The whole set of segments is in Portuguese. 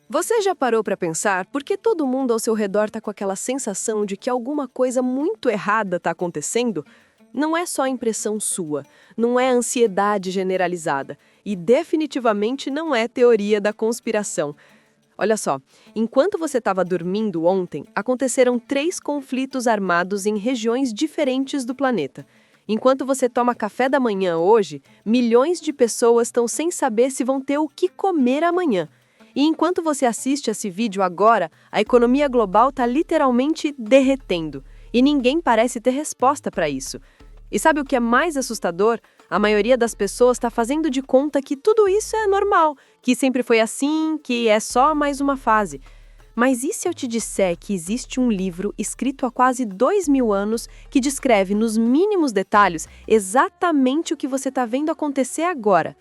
Você já parou para pensar por que todo mundo ao seu redor está com aquela sensação de que alguma coisa muito errada está acontecendo? Não é só impressão sua, não é ansiedade generalizada e definitivamente não é teoria da conspiração. Olha só, enquanto você estava dormindo ontem, aconteceram 3 conflitos armados em regiões diferentes do planeta. Enquanto você toma café da manhã hoje, milhões de pessoas estão sem saber se vão ter o que comer amanhã. E enquanto você assiste esse vídeo agora, a economia global está literalmente derretendo. E ninguém parece ter resposta para isso. E sabe o que é mais assustador? A maioria das pessoas está fazendo de conta que tudo isso é normal, que sempre foi assim, que é só mais uma fase. Mas e se eu te disser que existe um livro escrito há quase 2000 anos que descreve nos mínimos detalhes exatamente o que você está vendo acontecer agora?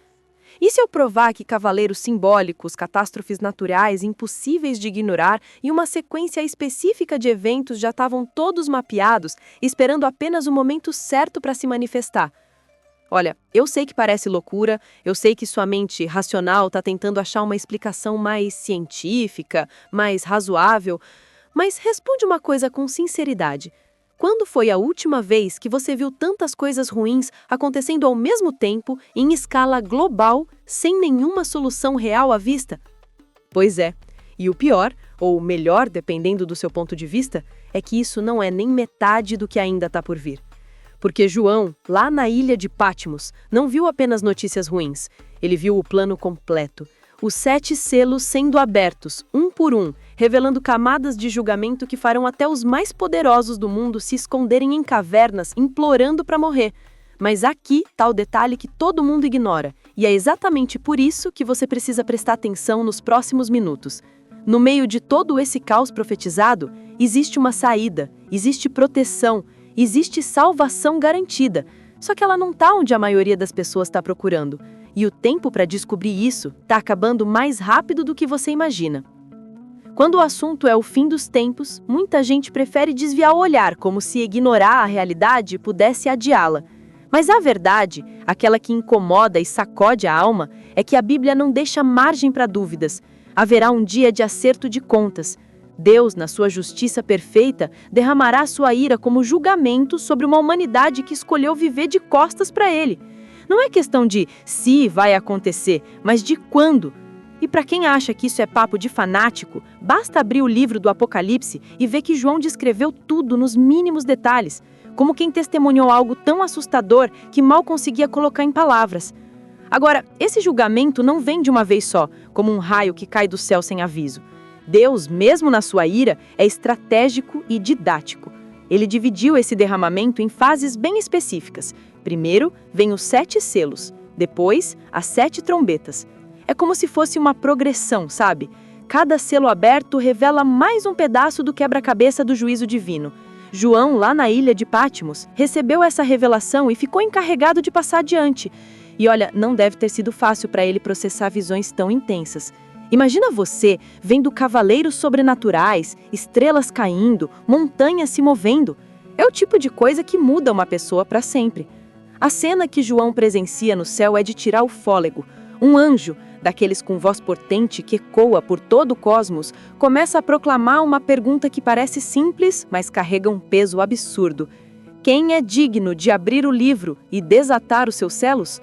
E se eu provar que cavaleiros simbólicos, catástrofes naturais impossíveis de ignorar e uma sequência específica de eventos já estavam todos mapeados, esperando apenas o momento certo para se manifestar? Olha, eu sei que parece loucura, eu sei que sua mente racional está tentando achar uma explicação mais científica, mais razoável, mas responde uma coisa com sinceridade. Quando foi a última vez que você viu tantas coisas ruins acontecendo ao mesmo tempo, em escala global, sem nenhuma solução real à vista? Pois é. E o pior, ou melhor, dependendo do seu ponto de vista, é que isso não é nem metade do que ainda está por vir. Porque João, lá na ilha de Patmos, não viu apenas notícias ruins. Ele viu o plano completo. Os 7 selos sendo abertos, um por um, revelando camadas de julgamento que farão até os mais poderosos do mundo se esconderem em cavernas, implorando para morrer. Mas aqui está o detalhe que todo mundo ignora, e é exatamente por isso que você precisa prestar atenção nos próximos minutos. No meio de todo esse caos profetizado, existe uma saída, existe proteção, existe salvação garantida, só que ela não está onde a maioria das pessoas está procurando. E o tempo para descobrir isso está acabando mais rápido do que você imagina. Quando o assunto é o fim dos tempos, muita gente prefere desviar o olhar, como se ignorar a realidade pudesse adiá-la. Mas a verdade, aquela que incomoda e sacode a alma, é que a Bíblia não deixa margem para dúvidas. Haverá um dia de acerto de contas. Deus, na sua justiça perfeita, derramará sua ira como julgamento sobre uma humanidade que escolheu viver de costas para Ele. Não é questão de se vai acontecer, mas de quando. E para quem acha que isso é papo de fanático, basta abrir o livro do Apocalipse e ver que João descreveu tudo nos mínimos detalhes, como quem testemunhou algo tão assustador que mal conseguia colocar em palavras. Agora, esse julgamento não vem de uma vez só, como um raio que cai do céu sem aviso. Deus, mesmo na sua ira, é estratégico e didático. Ele dividiu esse derramamento em fases bem específicas. Primeiro, vem os 7 selos. Depois, as 7 trombetas. É como se fosse uma progressão, sabe? Cada selo aberto revela mais um pedaço do quebra-cabeça do juízo divino. João, lá na ilha de Patmos, recebeu essa revelação e ficou encarregado de passar adiante. E olha, não deve ter sido fácil para ele processar visões tão intensas. Imagina você vendo cavaleiros sobrenaturais, estrelas caindo, montanhas se movendo. É o tipo de coisa que muda uma pessoa para sempre. A cena que João presencia no céu é de tirar o fôlego. Um anjo, daqueles com voz potente que ecoa por todo o cosmos, começa a proclamar uma pergunta que parece simples, mas carrega um peso absurdo. Quem é digno de abrir o livro e desatar os seus selos?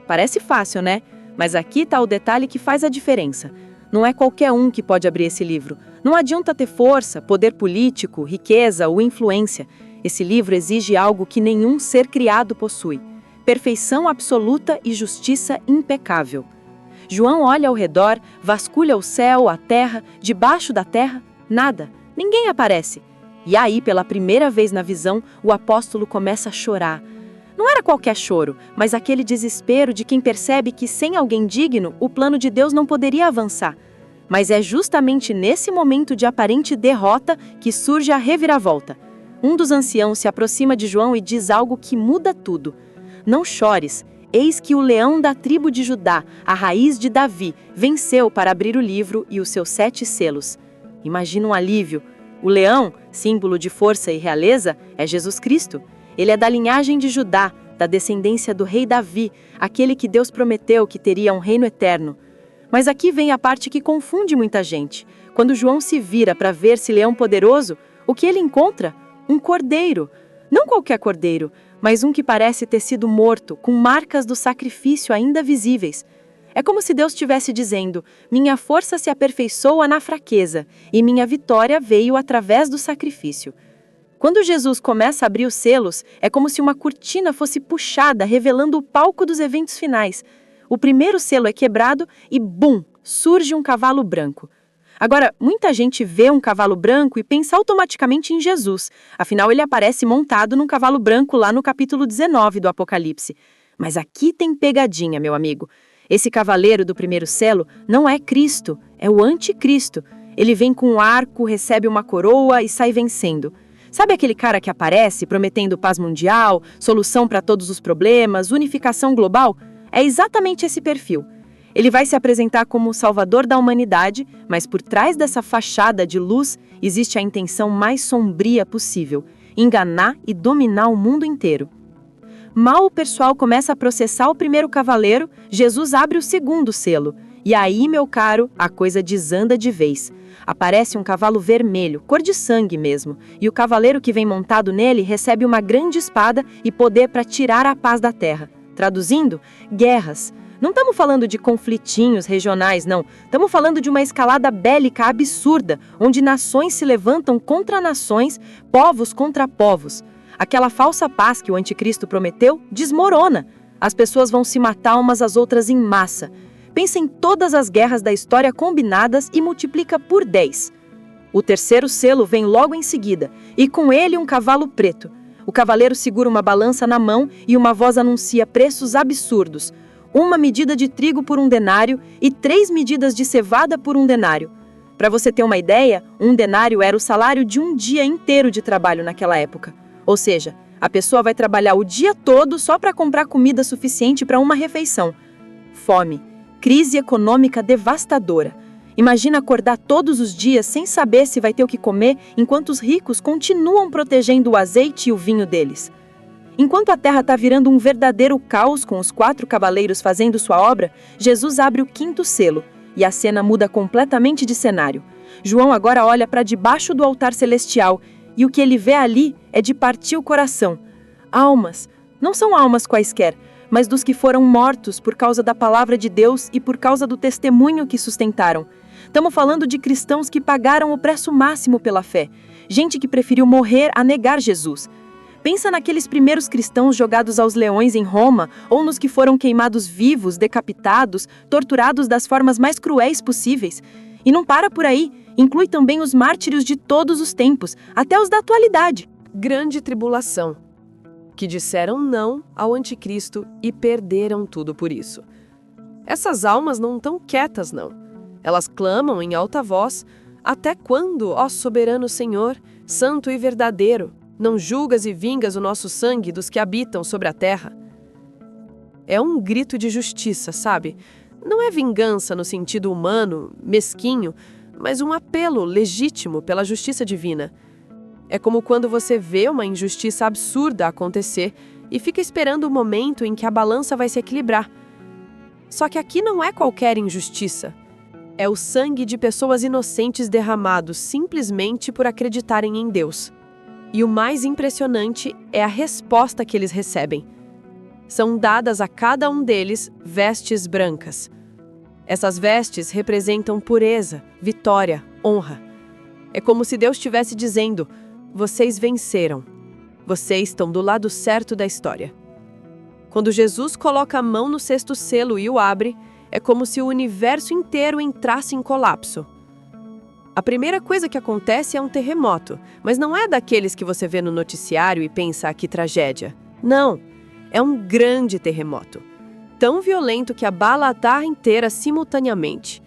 Parece fácil, né? Mas aqui está o detalhe que faz a diferença. Não é qualquer um que pode abrir esse livro. Não adianta ter força, poder político, riqueza ou influência. Esse livro exige algo que nenhum ser criado possui: perfeição absoluta e justiça impecável. João olha ao redor, vasculha o céu, a terra, debaixo da terra, nada, ninguém aparece. E aí, pela primeira vez na visão, o apóstolo começa a chorar. Não era qualquer choro, mas aquele desespero de quem percebe que sem alguém digno, o plano de Deus não poderia avançar. Mas é justamente nesse momento de aparente derrota que surge a reviravolta. Um dos anciãos se aproxima de João e diz algo que muda tudo. Não chores, eis que o leão da tribo de Judá, a raiz de Davi, venceu para abrir o livro e os seus 7 selos. Imagina um alívio. O leão, símbolo de força e realeza, é Jesus Cristo. Ele é da linhagem de Judá, da descendência do rei Davi, aquele que Deus prometeu que teria um reino eterno. Mas aqui vem a parte que confunde muita gente. Quando João se vira para ver esse leão poderoso, o que ele encontra? Um cordeiro. Não qualquer cordeiro, mas um que parece ter sido morto, com marcas do sacrifício ainda visíveis. É como se Deus estivesse dizendo: minha força se aperfeiçoa na fraqueza, e minha vitória veio através do sacrifício. Quando Jesus começa a abrir os selos, é como se uma cortina fosse puxada, revelando o palco dos eventos finais. O primeiro selo é quebrado e, bum, surge um cavalo branco. Agora, muita gente vê um cavalo branco e pensa automaticamente em Jesus. Afinal, ele aparece montado num cavalo branco lá no capítulo 19 do Apocalipse. Mas aqui tem pegadinha, meu amigo. Esse cavaleiro do primeiro selo não é Cristo, é o anticristo. Ele vem com um arco, recebe uma coroa e sai vencendo. Sabe aquele cara que aparece prometendo paz mundial, solução para todos os problemas, unificação global? É exatamente esse perfil. Ele vai se apresentar como o salvador da humanidade, mas por trás dessa fachada de luz existe a intenção mais sombria possível: enganar e dominar o mundo inteiro. Mal o pessoal começa a processar o primeiro cavaleiro, Jesus abre o segundo selo. E aí, meu caro, a coisa desanda de vez. Aparece um cavalo vermelho, cor de sangue mesmo, e o cavaleiro que vem montado nele recebe uma grande espada e poder para tirar a paz da terra. Traduzindo, guerras. Não estamos falando de conflitinhos regionais, não. Estamos falando de uma escalada bélica absurda, onde nações se levantam contra nações, povos contra povos. Aquela falsa paz que o anticristo prometeu desmorona. As pessoas vão se matar umas às outras em massa. Pensa em todas as guerras da história combinadas e multiplica por 10. O terceiro selo vem logo em seguida, e com ele um cavalo preto. O cavaleiro segura uma balança na mão e uma voz anuncia preços absurdos. 1 medida de trigo por 1 denário e 3 medidas de cevada por 1 denário. Para você ter uma ideia, 1 denário era o salário de um dia inteiro de trabalho naquela época. Ou seja, a pessoa vai trabalhar o dia todo só para comprar comida suficiente para uma refeição. Fome. Crise econômica devastadora. Imagina acordar todos os dias sem saber se vai ter o que comer, enquanto os ricos continuam protegendo o azeite e o vinho deles. Enquanto a terra está virando um verdadeiro caos com os 4 cavaleiros fazendo sua obra, Jesus abre o 5º selo e a cena muda completamente de cenário. João agora olha para debaixo do altar celestial e o que ele vê ali é de partir o coração. Almas. Não são almas quaisquer, mas dos que foram mortos por causa da palavra de Deus e por causa do testemunho que sustentaram. Estamos falando de cristãos que pagaram o preço máximo pela fé. Gente que preferiu morrer a negar Jesus. Pensa naqueles primeiros cristãos jogados aos leões em Roma, ou nos que foram queimados vivos, decapitados, torturados das formas mais cruéis possíveis. E não para por aí, inclui também os mártires de todos os tempos, até os da atualidade. Grande tribulação, que disseram não ao anticristo e perderam tudo por isso. Essas almas não estão quietas, não. Elas clamam em alta voz: até quando, ó soberano Senhor, santo e verdadeiro, não julgas e vingas o nosso sangue dos que habitam sobre a terra? É um grito de justiça, sabe? Não é vingança no sentido humano, mesquinho, mas um apelo legítimo pela justiça divina. É como quando você vê uma injustiça absurda acontecer e fica esperando o momento em que a balança vai se equilibrar. Só que aqui não é qualquer injustiça. É o sangue de pessoas inocentes derramados simplesmente por acreditarem em Deus. E o mais impressionante é a resposta que eles recebem. São dadas a cada um deles vestes brancas. Essas vestes representam pureza, vitória, honra. É como se Deus estivesse dizendo: vocês venceram. Vocês estão do lado certo da história. Quando Jesus coloca a mão no 6º selo e o abre, é como se o universo inteiro entrasse em colapso. A primeira coisa que acontece é um terremoto, mas não é daqueles que você vê no noticiário e pensa: que tragédia. Não, é um grande terremoto. Tão violento que abala a terra inteira simultaneamente.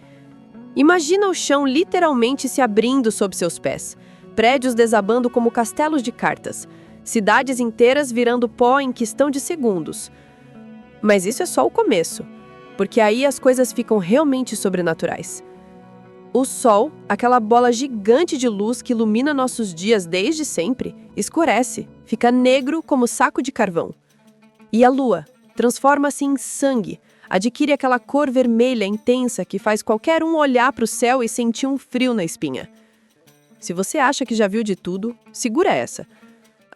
Imagina o chão literalmente se abrindo sob seus pés, prédios desabando como castelos de cartas, cidades inteiras virando pó em questão de segundos. Mas isso é só o começo, porque aí as coisas ficam realmente sobrenaturais. O Sol, aquela bola gigante de luz que ilumina nossos dias desde sempre, escurece, fica negro como saco de carvão. E a Lua transforma-se em sangue, adquire aquela cor vermelha intensa que faz qualquer um olhar para o céu e sentir um frio na espinha. Se você acha que já viu de tudo, segura essa.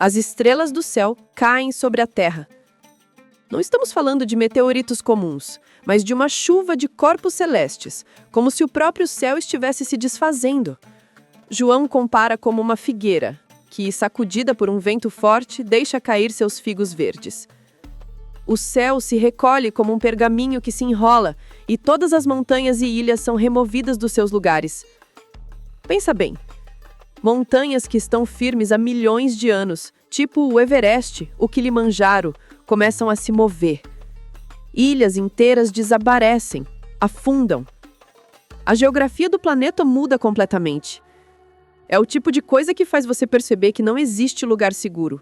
As estrelas do céu caem sobre a terra. Não estamos falando de meteoritos comuns, mas de uma chuva de corpos celestes, como se o próprio céu estivesse se desfazendo. João compara como uma figueira, que, sacudida por um vento forte, deixa cair seus figos verdes. O céu se recolhe como um pergaminho que se enrola, e todas as montanhas e ilhas são removidas dos seus lugares. Pensa bem. Montanhas que estão firmes há milhões de anos, tipo o Everest, o Kilimanjaro, começam a se mover. Ilhas inteiras desaparecem, afundam. A geografia do planeta muda completamente. É o tipo de coisa que faz você perceber que não existe lugar seguro.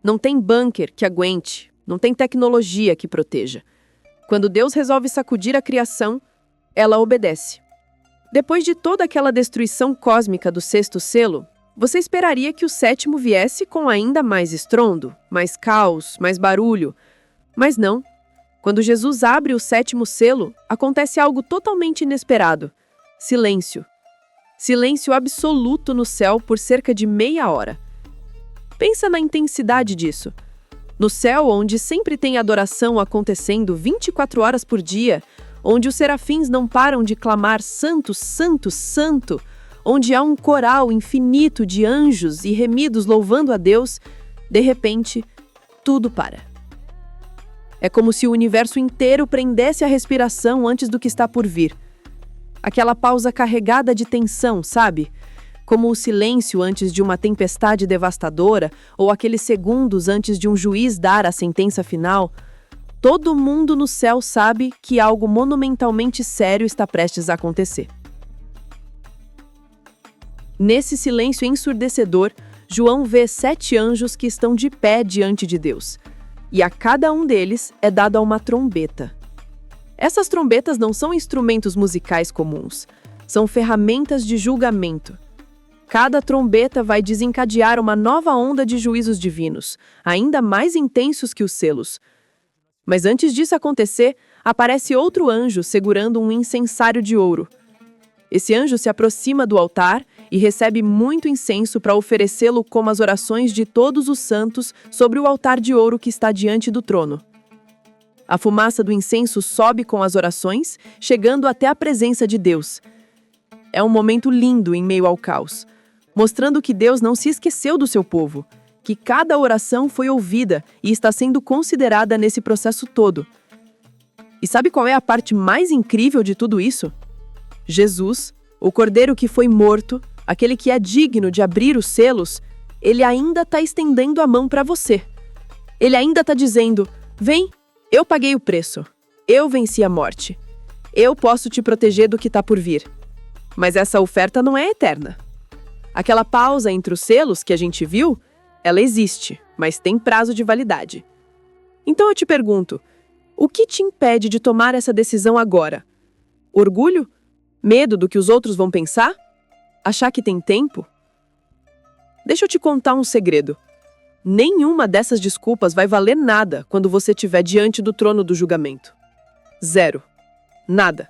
Não tem bunker que aguente, não tem tecnologia que proteja. Quando Deus resolve sacudir a criação, ela obedece. Depois de toda aquela destruição cósmica do sexto selo, você esperaria que o sétimo viesse com ainda mais estrondo, mais caos, mais barulho. Mas não. Quando Jesus abre o sétimo selo, acontece algo totalmente inesperado. Silêncio. Silêncio absoluto no céu por cerca de meia hora. Pensa na intensidade disso. No céu, onde sempre tem adoração acontecendo 24 horas por dia, onde os serafins não param de clamar Santo, Santo, Santo, onde há um coral infinito de anjos e remidos louvando a Deus, de repente, tudo para. É como se o universo inteiro prendesse a respiração antes do que está por vir. Aquela pausa carregada de tensão, sabe? Como o silêncio antes de uma tempestade devastadora ou aqueles segundos antes de um juiz dar a sentença final. Todo mundo no céu sabe que algo monumentalmente sério está prestes a acontecer. Nesse silêncio ensurdecedor, João vê 7 anjos que estão de pé diante de Deus. E a cada um deles é dada uma trombeta. Essas trombetas não são instrumentos musicais comuns, são ferramentas de julgamento. Cada trombeta vai desencadear uma nova onda de juízos divinos, ainda mais intensos que os selos. Mas antes disso acontecer, aparece outro anjo segurando um incensário de ouro. Esse anjo se aproxima do altar e recebe muito incenso para oferecê-lo como as orações de todos os santos sobre o altar de ouro que está diante do trono. A fumaça do incenso sobe com as orações, chegando até a presença de Deus. É um momento lindo em meio ao caos, mostrando que Deus não se esqueceu do seu povo, que cada oração foi ouvida e está sendo considerada nesse processo todo. E sabe qual é a parte mais incrível de tudo isso? Jesus, o cordeiro que foi morto, aquele que é digno de abrir os selos, ele ainda está estendendo a mão para você. Ele ainda está dizendo, vem, eu paguei o preço, eu venci a morte, eu posso te proteger do que está por vir. Mas essa oferta não é eterna. Aquela pausa entre os selos que a gente viu, ela existe, mas tem prazo de validade. Então eu te pergunto, o que te impede de tomar essa decisão agora? Orgulho? Medo do que os outros vão pensar? Achar que tem tempo? Deixa eu te contar um segredo. Nenhuma dessas desculpas vai valer nada quando você estiver diante do trono do julgamento. Zero. Nada.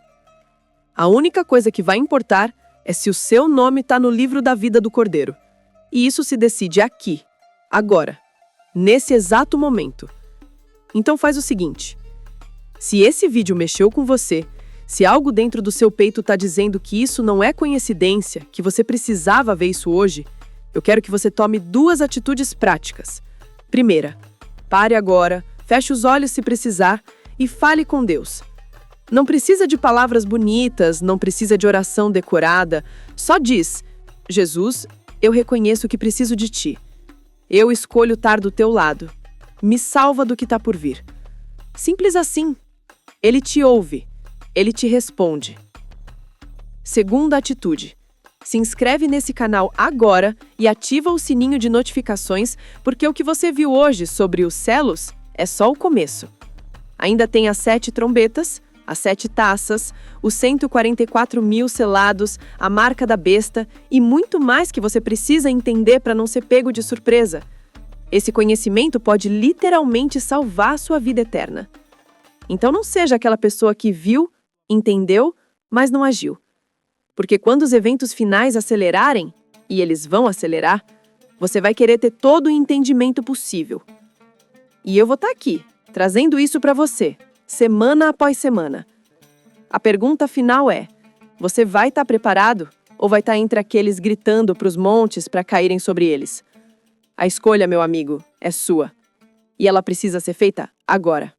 A única coisa que vai importar é se o seu nome está no livro da vida do Cordeiro. E isso se decide aqui, agora, nesse exato momento. Então faz o seguinte. Se esse vídeo mexeu com você, se algo dentro do seu peito está dizendo que isso não é coincidência, que você precisava ver isso hoje, eu quero que você tome 2 atitudes práticas. Primeira, pare agora, feche os olhos se precisar e fale com Deus. Não precisa de palavras bonitas, não precisa de oração decorada, só diz, Jesus, eu reconheço que preciso de ti. Eu escolho estar do teu lado. Me salva do que está por vir. Simples assim. Ele te ouve. Ele te responde. Segunda atitude. Se inscreve nesse canal agora e ativa o sininho de notificações, porque o que você viu hoje sobre os selos é só o começo. Ainda tem as 7 trombetas, as 7 taças, os 144 mil selados, a marca da besta e muito mais que você precisa entender para não ser pego de surpresa. Esse conhecimento pode literalmente salvar a sua vida eterna. Então não seja aquela pessoa que viu, entendeu, mas não agiu. Porque quando os eventos finais acelerarem, e eles vão acelerar, você vai querer ter todo o entendimento possível. E eu vou estar aqui, trazendo isso para você, semana após semana. A pergunta final é: você vai estar preparado ou vai estar entre aqueles gritando para os montes para caírem sobre eles? A escolha, meu amigo, é sua. E ela precisa ser feita agora.